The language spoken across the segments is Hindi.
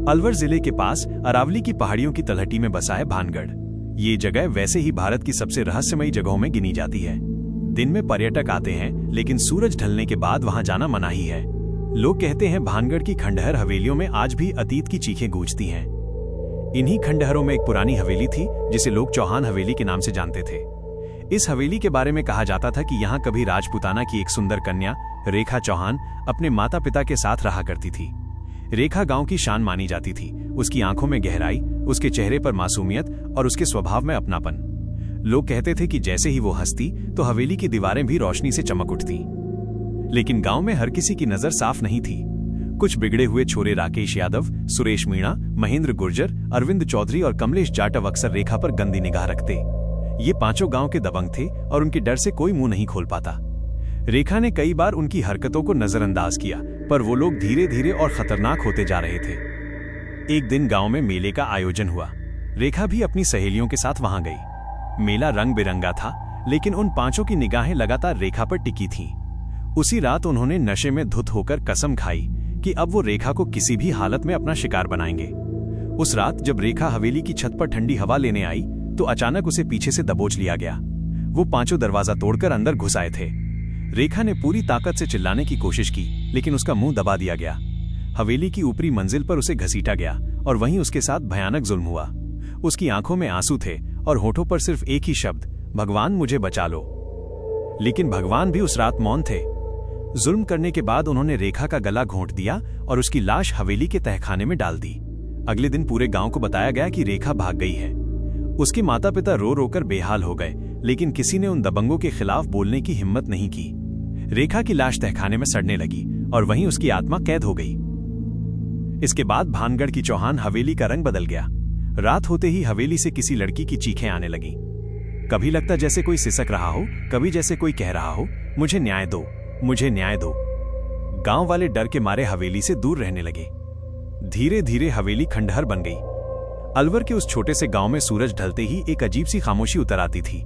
अलवर जिले के पास अरावली की पहाड़ियों की तलहटी में बसा है भानगढ़। ये जगह वैसे ही भारत की सबसे रहस्यमयी जगहों में गिनी जाती है। दिन में पर्यटक आते हैं, लेकिन सूरज ढलने के बाद वहां जाना मनाही है। लोग कहते हैं भानगढ़ की खंडहर हवेलियों में आज भी अतीत की चीखें गूंजती हैं। इन्हीं खंडहरों में एक पुरानी हवेली थी जिसे लोग चौहान हवेली के नाम से जानते थे। इस हवेली के बारे में कहा जाता था कि यहाँ कभी राजपूताना की एक सुंदर कन्या रेखा चौहान अपने माता पिता के साथ रहा करती थी। रेखा गांव की शान मानी जाती थी। उसकी आंखों में गहराई, उसके चेहरे पर मासूमियत और उसके स्वभाव में अपनापन। लोग कहते थे कि जैसे ही वो हंसती तो हवेली की दीवारें भी रोशनी से चमक उठती। लेकिन गांव में हर किसी की नजर साफ नहीं थी। कुछ बिगड़े हुए छोरे राकेश यादव, सुरेश मीणा, महेंद्र गुर्जर, अरविंद चौधरी और कमलेश जाटव अक्सर रेखा पर गंदी निगाह रखते। ये पांचों गांव के दबंग थे और उनके डर से कोई मुंह नहीं खोल पाता। रेखा ने कई बार उनकी हरकतों को नजरअंदाज किया, पर वो लोग धीरे धीरे और खतरनाक होते जा रहे थे। एक दिन गांव में मेले का आयोजन हुआ। रेखा भी अपनी सहेलियों के साथ वहां गई। मेला रंग बिरंगा था, लेकिन उन पांचों की निगाहें लगातार रेखा पर टिकी थीं। उसी रात उन्होंने नशे में धुत होकर कसम खाई कि अब वो रेखा को किसी भी हालत में अपना शिकार बनाएंगे। उस रात जब रेखा हवेली की छत पर ठंडी हवा लेने आई तो अचानक उसे पीछे से दबोच लिया गया। वो पांचों दरवाजा तोड़कर अंदर घुस आए थे। रेखा ने पूरी ताकत से चिल्लाने की कोशिश की, लेकिन उसका मुंह दबा दिया गया। हवेली की ऊपरी मंजिल पर उसे घसीटा गया और वहीं उसके साथ भयानक जुल्म हुआ। उसकी आंखों में आंसू थे और होठों पर सिर्फ एक ही शब्द, भगवान मुझे बचा लो। लेकिन भगवान भी उस रात मौन थे। जुल्म करने के बाद उन्होंने रेखा का गला घोंट दिया और उसकी लाश हवेली के तहखाने में डाल दी। अगले दिन पूरे गांव को बताया गया कि रेखा भाग गई है। उसके माता पिता रो रोकर बेहाल हो गए, लेकिन किसी ने उन दबंगों के खिलाफ बोलने की हिम्मत नहीं की। रेखा की लाश तहखाने में सड़ने लगी और वहीं उसकी आत्मा कैद हो गई। इसके बाद भानगढ़ की चौहान हवेली का रंग बदल गया। रात होते ही हवेली से किसी लड़की की चीखें आने लगी। कभी लगता जैसे कोई सिसक रहा हो, कभी जैसे कोई कह रहा हो, मुझे न्याय दो, मुझे न्याय दो। गांव वाले डर के मारे हवेली से दूर रहने लगे। धीरे धीरे हवेली खंडहर बन गई। अलवर के उस छोटे से गांव में सूरज ढलते ही एक अजीब सी खामोशी उतर आती थी।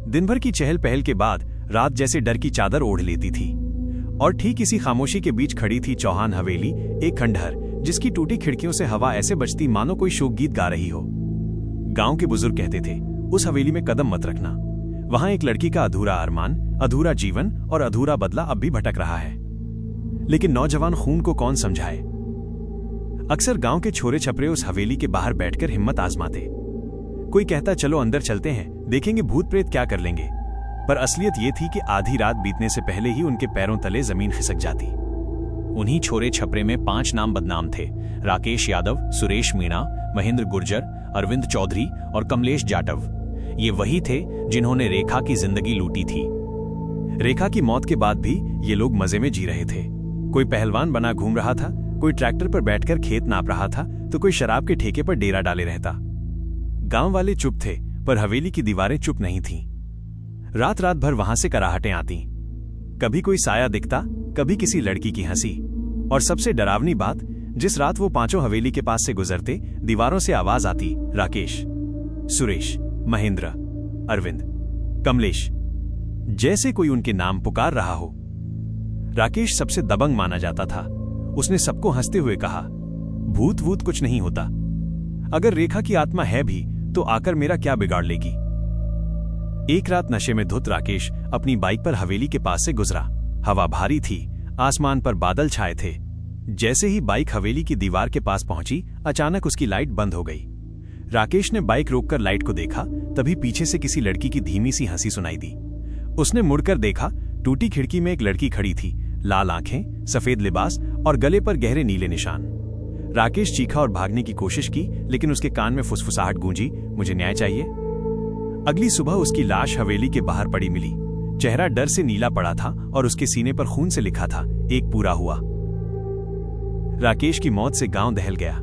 दिन भर की चहल पहल के बाद रात जैसे डर की चादर ओढ़ लेती थी। और ठीक इसी खामोशी के बीच खड़ी थी चौहान हवेली, एक खंडहर जिसकी टूटी खिड़कियों से हवा ऐसे बजती मानो कोई शोक गीत गा रही हो। गांव के बुजुर्ग कहते थे, उस हवेली में कदम मत रखना। वहां एक लड़की का अधूरा अरमान, अधूरा जीवन और अधूरा बदला अब भी भटक रहा है। लेकिन नौजवान खून को कौन समझाए। अक्सर गांव के छोरे छपरे उस हवेली के बाहर बैठकर हिम्मत आजमाते। कोई कहता चलो अंदर चलते हैं, देखेंगे भूत प्रेत क्या कर लेंगे। पर असलियत ये थी कि आधी रात बीतने से पहले ही उनके पैरों तले जमीन खिसक जाती। उन्हीं छोरे छपरे में 5 नाम बदनाम थे: राकेश यादव, सुरेश मीणा, महेंद्र गुर्जर, अरविंद चौधरी और कमलेश जाटव। ये वही थे जिन्होंने रेखा की जिंदगी लूटी थी। रेखा की मौत के बाद भी ये लोग मजे में जी रहे थे। कोई पहलवान बना घूम रहा था, कोई ट्रैक्टर पर बैठकर खेत नाप रहा था, तो कोई शराब के ठेके पर डेरा डाले रहता। गांव वाले चुप थे, पर हवेली की दीवारें चुप नहीं थीं। रात रात भर वहां से कराहटें आती। कभी कोई साया दिखता, कभी किसी लड़की की हंसी। और सबसे डरावनी बात, जिस रात वो पांचों हवेली के पास से गुजरते, दीवारों से आवाज आती, राकेश, सुरेश, महेंद्र, अरविंद, कमलेश, जैसे कोई उनके नाम पुकार रहा हो। राकेश सबसे दबंग माना जाता था। उसने सबको हंसते हुए कहा, भूत वूत कुछ नहीं होता। अगर रेखा की आत्मा है भी तो आकर मेरा क्या बिगाड़ लेगी। एक रात नशे में धुत राकेश अपनी बाइक पर हवेली के पास से गुजरा। हवा भारी थी, आसमान पर बादल छाए थे। जैसे ही बाइक हवेली की दीवार के पास पहुंची, अचानक उसकी लाइट बंद हो गई। राकेश ने बाइक रोककर लाइट को देखा, तभी पीछे से किसी लड़की की धीमी सी हंसी सुनाई दी। उसने मुड़कर देखा, टूटी खिड़की में एक लड़की खड़ी थी। लाल आंखें, सफेद लिबास और गले पर गहरे नीले निशान। राकेश चीखा और भागने की कोशिश की, लेकिन उसके कान में फुसफुसाहट गूंजी, मुझे न्याय चाहिए। अगली सुबह उसकी लाश हवेली के बाहर पड़ी मिली। चेहरा डर से नीला पड़ा था और उसके सीने पर खून से लिखा था, एक पूरा हुआ। राकेश की मौत से गांव दहल गया।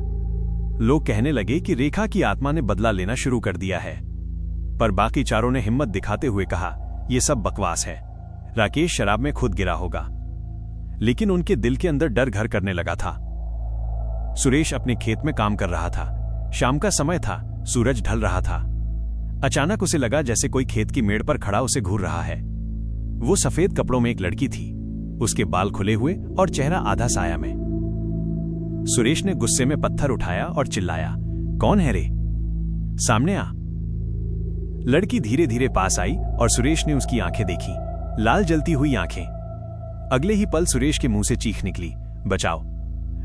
लोग कहने लगे कि रेखा की आत्मा ने बदला लेना शुरू कर दिया है। पर बाकी चारों ने हिम्मत दिखाते हुए कहा, यह सब बकवास है। राकेश शराब में खुद गिरा होगा। लेकिन उनके दिल के अंदर डर घर करने लगा था। सुरेश अपने खेत में काम कर रहा था। शाम का समय था, सूरज ढल रहा था। अचानक उसे लगा जैसे कोई खेत की मेड़ पर खड़ा उसे घूर रहा है। वो सफेद कपड़ों में एक लड़की थी, उसके बाल खुले हुए और चेहरा आधा साया में। सुरेश ने गुस्से में पत्थर उठाया और चिल्लाया, कौन है रे? सामने आ। लड़की धीरे धीरे पास आई और सुरेश ने उसकी आंखें देखी, लाल जलती हुई आंखें। अगले ही पल सुरेश के मुंह से चीख निकली, बचाओ।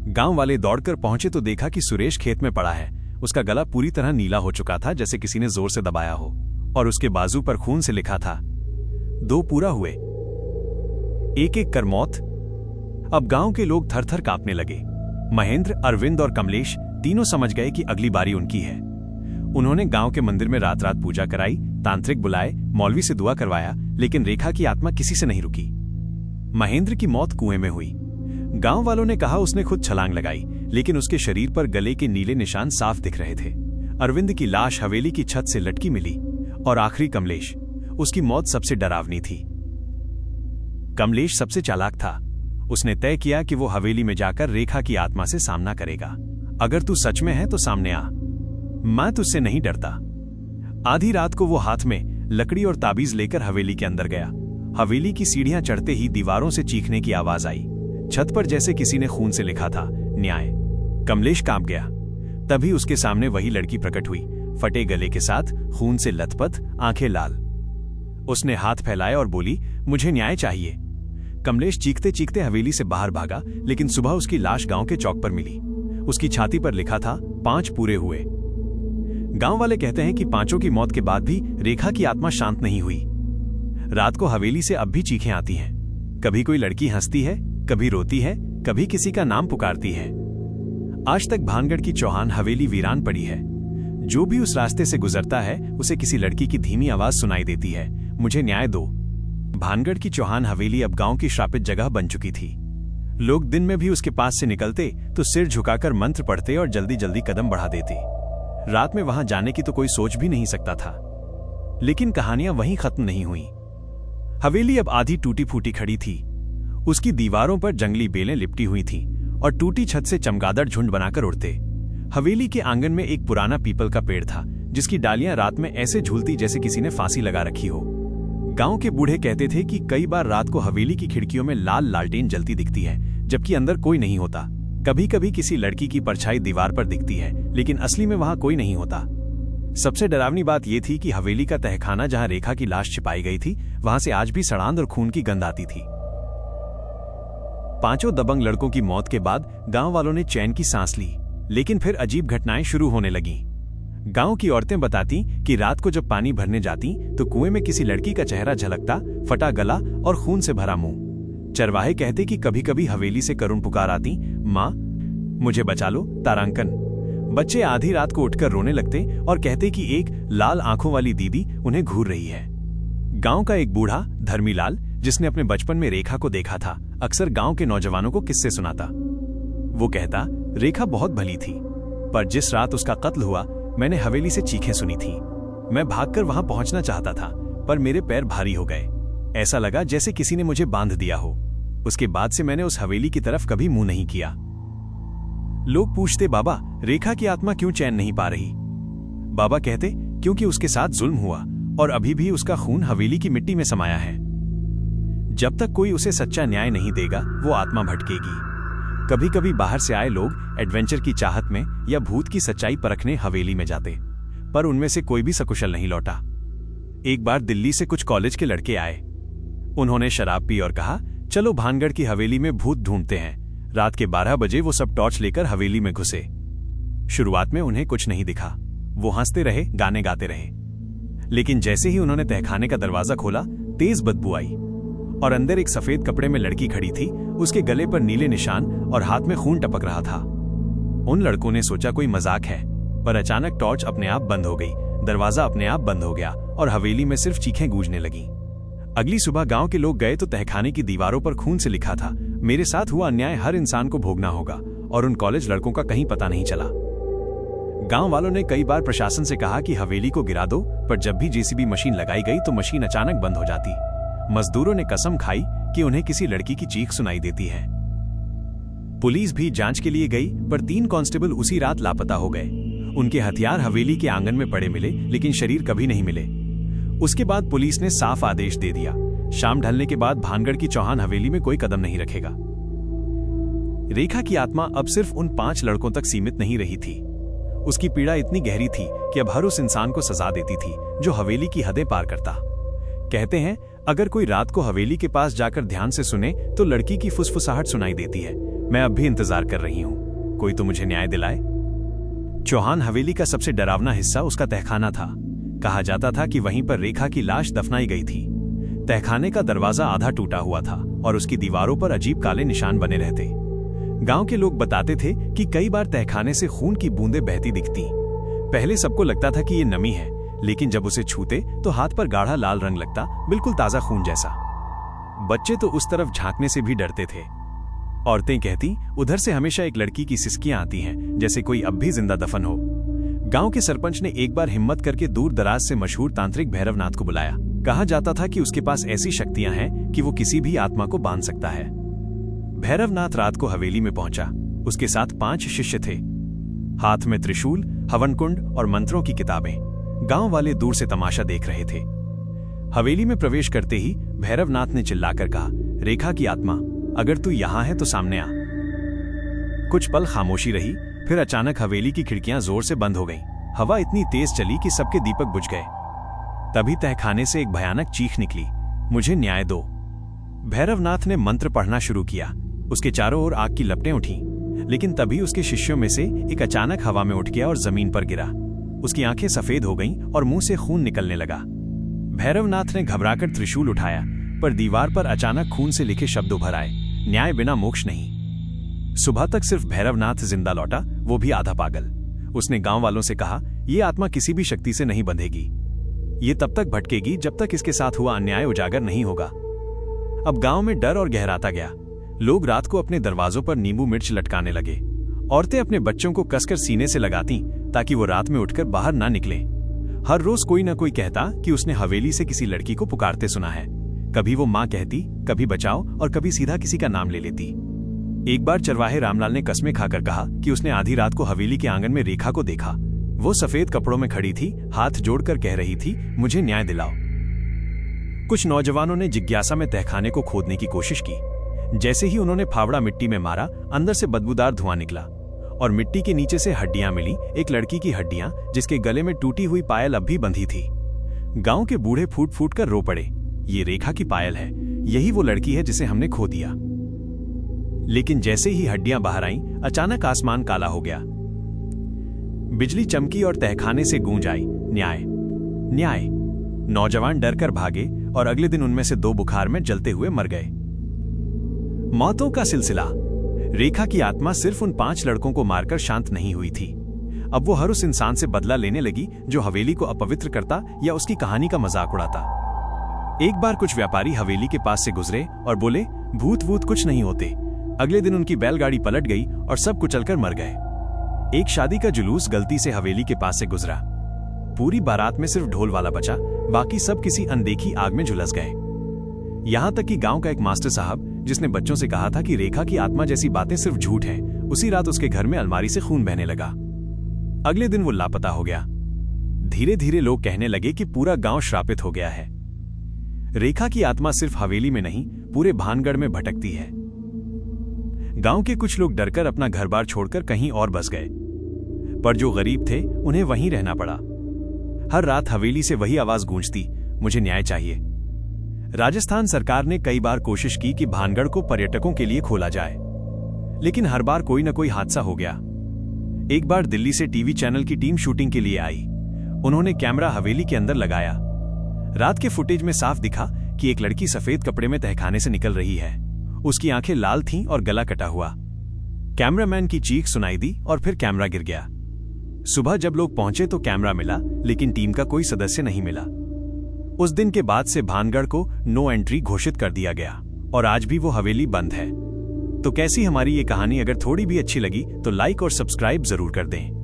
गांव वाले दौड़कर पहुंचे तो देखा कि सुरेश खेत में पड़ा है। उसका गला पूरी तरह नीला हो चुका था, जैसे किसी ने जोर से दबाया हो, और उसके बाजू पर खून से लिखा था, 2 पूरा हुए, एक एक कर मौत। अब गांव के लोग थर थर कांपने लगे। महेंद्र, अरविंद और कमलेश तीनों समझ गए कि अगली बारी उनकी है। उन्होंने गांव के मंदिर में रात रात पूजा कराई, तांत्रिक बुलाए, मौलवी से दुआ करवाया, लेकिन रेखा की आत्मा किसी से नहीं रुकी। महेंद्र की मौत कुएं में हुई। गांव वालों ने कहा उसने खुद छलांग लगाई, लेकिन उसके शरीर पर गले के नीले निशान साफ दिख रहे थे। अरविंद की लाश हवेली की छत से लटकी मिली, और आखिरी कमलेश, उसकी मौत सबसे डरावनी थी। कमलेश सबसे चालाक था। उसने तय किया कि वो हवेली में जाकर रेखा की आत्मा से सामना करेगा। अगर तू सच में है तो सामने आ, मैं तुझसे नहीं डरता। आधी रात को वो हाथ में लकड़ी और ताबीज लेकर हवेली के अंदर गया। हवेली की सीढ़ियां चढ़ते ही दीवारों से चीखने की आवाज आई। छत पर जैसे किसी ने खून से लिखा था, न्याय। कमलेश कांप गया। तभी उसके सामने वही लड़की प्रकट हुई, फटे गले के साथ, खून से लथपथ, आंखें लाल। उसने हाथ फैलाए और बोली, मुझे न्याय चाहिए। कमलेश चीखते चीखते हवेली से बाहर भागा, लेकिन सुबह उसकी लाश गांव के चौक पर मिली। उसकी छाती पर लिखा था, 5 पूरे हुए। गांव वाले कहते हैं कि 5 की मौत के बाद भी रेखा की आत्मा शांत नहीं हुई। रात को हवेली से अब भी चीखें आती हैं। कभी कोई लड़की हंसती है, कभी रोती है, कभी किसी का नाम पुकारती है। आज तक भानगढ़ की चौहान हवेली वीरान पड़ी है। जो भी उस रास्ते से गुजरता है, उसे किसी लड़की की धीमी आवाज सुनाई देती है, मुझे न्याय दो। भानगढ़ की चौहान हवेली अब गांव की श्रापित जगह बन चुकी थी। लोग दिन में भी उसके पास से निकलते तो सिर झुकाकर मंत्र पढ़ते और जल्दी जल्दी कदम बढ़ा देते। रात में वहां जाने की तो कोई सोच भी नहीं सकता था। लेकिन कहानियां वहीं खत्म नहीं हुई। हवेली अब आधी टूटी फूटी खड़ी थी। उसकी दीवारों पर जंगली बेलें लिपटी हुई थीं और टूटी छत से चमगादड़ झुंड बनाकर उड़ते। हवेली के आंगन में एक पुराना पीपल का पेड़ था, जिसकी डालियां रात में ऐसे झूलती जैसे किसी ने फांसी लगा रखी हो। गांव के बूढ़े कहते थे कि कई बार रात को हवेली की खिड़कियों में लाल लालटेन जलती दिखती है, जबकि अंदर कोई नहीं होता। कभी कभी किसी लड़की की परछाई दीवार पर दिखती है, लेकिन असली में वहां कोई नहीं होता। सबसे डरावनी बात यह थी कि हवेली का तहखाना, जहां रेखा की लाश छिपाई गई थी, वहां से आज भी सड़ांध और खून की गंध आती थी। 5 दबंग लड़कों की मौत के बाद गांव वालों ने चैन की सांस ली, लेकिन फिर अजीब घटनाएं शुरू होने लगीं। गांव की औरतें बताती कि रात को जब पानी भरने जाती तो कुएं में किसी लड़की का चेहरा झलकता, फटा गला और खून से भरा मुंह। चरवाहे कहते कि कभी कभी हवेली से करुण पुकार आती, माँ मुझे बचा लो, तारांकन। बच्चे आधी रात को उठकर रोने लगते और कहते कि एक लाल आंखों वाली दीदी उन्हें घूर रही है। गांव का एक बूढ़ा धर्मीलाल, जिसने अपने बचपन में रेखा को देखा था, अक्सर गांव के नौजवानों को किस्से सुनाता। वो कहता, रेखा बहुत भली थी, पर जिस रात उसका कत्ल हुआ, मैंने हवेली से चीखें सुनी थी। मैं भागकर वहां पहुंचना चाहता था, पर मेरे पैर भारी हो गए। ऐसा लगा जैसे किसी ने मुझे बांध दिया हो। उसके बाद से मैंने उस हवेली की तरफ कभी मुंह नहीं किया। लोग पूछते, बाबा रेखा की आत्मा क्यों चैन नहीं पा रही? बाबा कहते, क्योंकि उसके साथ जुल्म हुआ और अभी भी उसका खून हवेली की मिट्टी में समाया है। जब तक कोई उसे सच्चा न्याय नहीं देगा, वो आत्मा भटकेगी। कभी कभी बाहर से आए लोग एडवेंचर की चाहत में या भूत की सच्चाई परखने हवेली में जाते, पर उनमें से कोई भी सकुशल नहीं लौटा। एक बार दिल्ली से कुछ कॉलेज के लड़के आए। उन्होंने शराब पी और कहा, चलो भानगढ़ की हवेली में भूत ढूंढते हैं। रात के 12 बजे वो सब टॉर्च लेकर हवेली में घुसे। शुरुआत में उन्हें कुछ नहीं दिखा। वो हंसते रहे, गाने गाते रहे। लेकिन जैसे ही उन्होंने तहखाने का दरवाजा खोला, तेज बदबू आई और अंदर एक सफेद कपड़े में लड़की खड़ी थी। उसके गले पर नीले निशान और हाथ में खून टपक रहा था। उन लड़कों ने सोचा कोई मजाक है, पर अचानक टॉर्च अपने आप बंद हो गई, दरवाजा अपने आप बंद हो गया और हवेली में सिर्फ चीखें गूंजने लगीं। अगली सुबह गांव के लोग गए तो तहखाने की दीवारों पर खून से लिखा था, मेरे साथ हुआ अन्याय हर इंसान को भोगना होगा। और उन कॉलेज लड़कों का कहीं पता नहीं चला। गांव वालों ने कई बार प्रशासन से कहा कि हवेली को गिरा दो, पर जब भी जेसीबी मशीन लगाई गई तो मशीन अचानक बंद हो जाती। मजदूरों ने कसम खाई कि उन्हें किसी लड़की की चीख सुनाई देती है। पुलिस भी जांच के लिए गई, पर 3 कांस्टेबल उसी रात लापता हो गए। उनके हथियार हवेली के आंगन में पड़े मिले, लेकिन शरीर कभी नहीं मिले। उसके बाद पुलिस ने साफ आदेश दे दिया, शाम ढलने के बाद भानगढ़ की चौहान हवेली में कोई कदम नहीं रखेगा। रेखा की आत्मा अब सिर्फ उन 5 लड़कों तक सीमित नहीं रही थी। उसकी पीड़ा इतनी गहरी थी कि अब हर उस इंसान को सजा देती थी जो हवेली की हदें पार करता। कहते हैं, अगर कोई रात को हवेली के पास जाकर ध्यान से सुने तो लड़की की फुसफुसाहट सुनाई देती है, मैं अब भी इंतजार कर रही हूँ, कोई तो मुझे न्याय दिलाए। चौहान हवेली का सबसे डरावना हिस्सा उसका तहखाना था। कहा जाता था कि वहीं पर रेखा की लाश दफनाई गई थी। तहखाने का दरवाजा आधा टूटा हुआ था और उसकी दीवारों पर अजीब काले निशान बने रहते। गांव के लोग बताते थे कि कई बार तहखाने से खून की बूंदें बहती दिखती। पहले सबको लगता था कि ये नमी है, लेकिन जब उसे छूते तो हाथ पर गाढ़ा लाल रंग लगता, बिल्कुल ताजा खून जैसा। बच्चे तो उस तरफ झांकने से भी डरते थे। औरतें कहती, उधर से हमेशा एक लड़की की सिसकियां आती हैं, जैसे कोई अब भी जिंदा दफन हो। गांव के सरपंच ने एक बार हिम्मत करके दूर दराज से मशहूर तांत्रिक भैरवनाथ को बुलाया। कहा जाता था कि उसके पास ऐसी शक्तियां हैं कि वो किसी भी आत्मा को बांध सकता है। भैरवनाथ रात को हवेली में पहुंचा। उसके साथ 5 शिष्य थे, हाथ में त्रिशूल, हवन कुंड और मंत्रों की किताबें। गांव वाले दूर से तमाशा देख रहे थे। हवेली में प्रवेश करते ही भैरवनाथ ने चिल्लाकर कहा, रेखा की आत्मा, अगर तू यहां है तो सामने आ। कुछ पल खामोशी रही, फिर अचानक हवेली की खिड़कियां जोर से बंद हो गईं। हवा इतनी तेज चली कि सबके दीपक बुझ गए। तभी तहखाने से एक भयानक चीख निकली, मुझे न्याय दो। भैरवनाथ ने मंत्र पढ़ना शुरू किया। उसके चारों ओर आग की लपटें उठीं, लेकिन तभी उसके शिष्यों में से एक अचानक हवा में उठ गया और जमीन पर गिरा। उसकी आंखें सफेद हो गईं और मुंह से खून निकलने लगा। भैरवनाथ ने घबराकर त्रिशूल उठाया, पर दीवार पर अचानक खून से लिखे शब्द उभर आए, न्याय बिना मोक्ष नहीं। सुबह तक सिर्फ भैरवनाथ जिंदा लौटा, वो भी आधा पागल। उसने गांव वालों से कहा, ये आत्मा किसी भी शक्ति से नहीं बंधेगी। ये तब तक भटकेगी जब तक इसके साथ हुआ अन्याय उजागर नहीं होगा। अब गांव में डर और गहराता गया। लोग रात को अपने दरवाजों पर नींबू मिर्च लटकाने लगे। औरतें अपने बच्चों को कसकर सीने से लगाती ताकि वो रात में उठकर बाहर ना निकले। हर रोज कोई न कोई कहता कि उसने हवेली से किसी लड़की को पुकारते सुना है। कभी वो माँ कहती, कभी बचाओ और कभी सीधा किसी का नाम ले लेती। एक बार चरवाहे रामलाल ने कसमें खाकर कहा कि उसने आधी रात को हवेली के आंगन में रेखा को देखा। वो सफेद कपड़ों में खड़ी थी, हाथ जोड़कर कह रही थी, मुझे न्याय दिलाओ। कुछ नौजवानों ने जिज्ञासा में तहखाने को खोदने की कोशिश की। जैसे ही उन्होंने फावड़ा मिट्टी में मारा, अंदर से बदबूदार धुआं निकला और मिट्टी के नीचे से हड्डियां मिली। एक लड़की की हड्डियां, जिसके गले में टूटी हुई पायल अब भी बंधी थी। गांव के बूढ़े फूट फूट कर रो पड़े, ये रेखा की पायल है, यही वो लड़की है जिसे हमने खो दिया। लेकिन जैसे ही हड्डियां बाहर आईं, अचानक आसमान काला हो गया। बिजली चमकी और तहखाने से गूंज आई, न्याय, न्याय। नौजवान डरकर भागे और अगले दिन उनमें से 2 बुखार में जलते हुए मर गए। मौतों का सिलसिला। रेखा की आत्मा सिर्फ उन 5 लड़कों को मारकर शांत नहीं हुई थी। अब वो हर उस इंसान से बदला लेने लगी जो हवेली को अपवित्र करता या उसकी कहानी का मजाक उड़ाता। एक बार कुछ व्यापारी हवेली के पास से गुजरे और बोले, भूत वूत कुछ नहीं होते। अगले दिन उनकी बैलगाड़ी पलट गई और सब कुचलकर मर गए। एक शादी का जुलूस गलती से हवेली के पास से गुजरा। पूरी बारात में सिर्फ ढोल वाला बचा, बाकी सब किसी अनदेखी आग में झुलस गए। यहां तक कि गांव का एक मास्टर साहब, जिसने बच्चों से कहा था कि रेखा की आत्मा जैसी बातें सिर्फ झूठ हैं, उसी रात उसके घर में अलमारी से खून बहने लगा। अगले दिन वो लापता हो गया। धीरे धीरे लोग कहने लगे कि पूरा गांव श्रापित हो गया है। रेखा की आत्मा सिर्फ हवेली में नहीं, पूरे भानगढ़ में भटकती है। गांव के कुछ लोग डरकर अपना घर बार छोड़कर कहीं और बस गए, पर जो गरीब थे उन्हें वहीं रहना पड़ा। हर रात हवेली से वही आवाज गूंजती, मुझे न्याय चाहिए। राजस्थान सरकार ने कई बार कोशिश की कि भानगढ़ को पर्यटकों के लिए खोला जाए, लेकिन हर बार कोई न कोई हादसा हो गया। एक बार दिल्ली से टीवी चैनल की टीम शूटिंग के लिए आई। उन्होंने कैमरा हवेली के अंदर लगाया। रात के फुटेज में साफ दिखा कि एक लड़की सफेद कपड़े में तहखाने से निकल रही है। उसकी आंखें लाल थीं और गला कटा हुआ। कैमरामैन की चीख सुनाई दी और फिर कैमरा गिर गया। सुबह जब लोग पहुंचे तो कैमरा मिला, लेकिन टीम का कोई सदस्य नहीं मिला। उस दिन के बाद से भानगढ़ को नो एंट्री घोषित कर दिया गया और आज भी वो हवेली बंद है। तो कैसी हमारी ये कहानी? अगर थोड़ी भी अच्छी लगी तो लाइक और सब्सक्राइब जरूर कर दें।